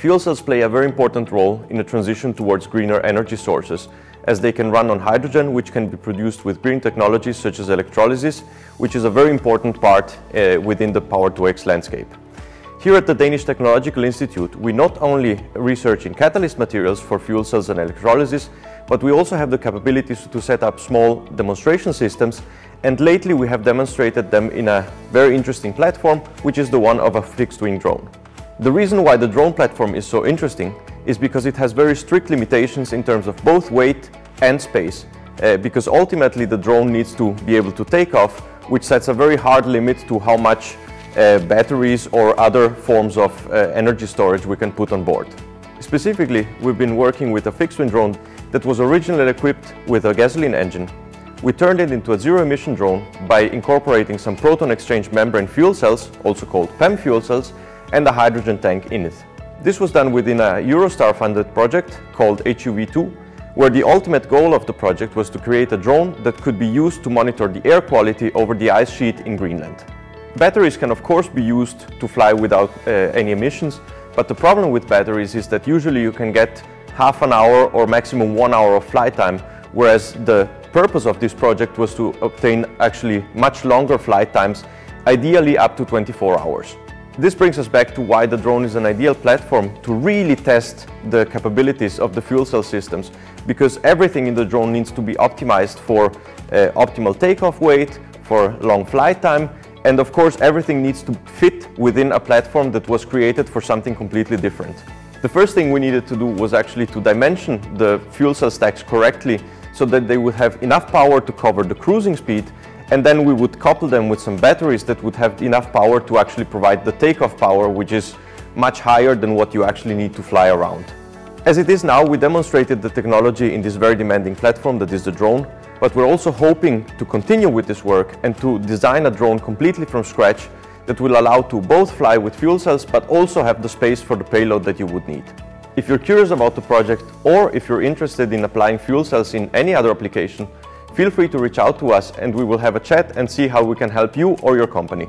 Fuel cells play a very important role in the transition towards greener energy sources, as they can run on hydrogen, which can be produced with green technologies such as electrolysis, which is a very important part within the Power-to-X landscape. Here at the Danish Technological Institute, we not only research in catalyst materials for fuel cells and electrolysis, but we also have the capabilities to set up small demonstration systems, and lately we have demonstrated them in a very interesting platform, which is the one of a fixed-wing drone. The reason why the drone platform is so interesting is because it has very strict limitations in terms of both weight and space, because ultimately the drone needs to be able to take off, which sets a very hard limit to how much batteries or other forms of energy storage we can put on board. Specifically, we've been working with a fixed-wing drone that was originally equipped with a gasoline engine. We turned it into a zero-emission drone by incorporating some proton exchange membrane fuel cells, also called PEM fuel cells, and a hydrogen tank in it. This was done within a Eurostar-funded project called HUV2, where the ultimate goal of the project was to create a drone that could be used to monitor the air quality over the ice sheet in Greenland. Batteries can of course be used to fly without any emissions, but the problem with batteries is that usually you can get half an hour or maximum 1 hour of flight time, whereas the purpose of this project was to obtain actually much longer flight times, ideally up to 24 hours. This brings us back to why the drone is an ideal platform to really test the capabilities of the fuel cell systems, because everything in the drone needs to be optimized for optimal takeoff weight, for long flight time, and of course everything needs to fit within a platform that was created for something completely different. The first thing we needed to do was actually to dimension the fuel cell stacks correctly so that they would have enough power to cover the cruising speed, and then we would couple them with some batteries that would have enough power to actually provide the takeoff power, which is much higher than what you actually need to fly around. As it is now, we demonstrated the technology in this very demanding platform that is the drone, but we're also hoping to continue with this work and to design a drone completely from scratch that will allow to both fly with fuel cells but also have the space for the payload that you would need. If you're curious about the project, or if you're interested in applying fuel cells in any other application, feel free to reach out to us and we will have a chat and see how we can help you or your company.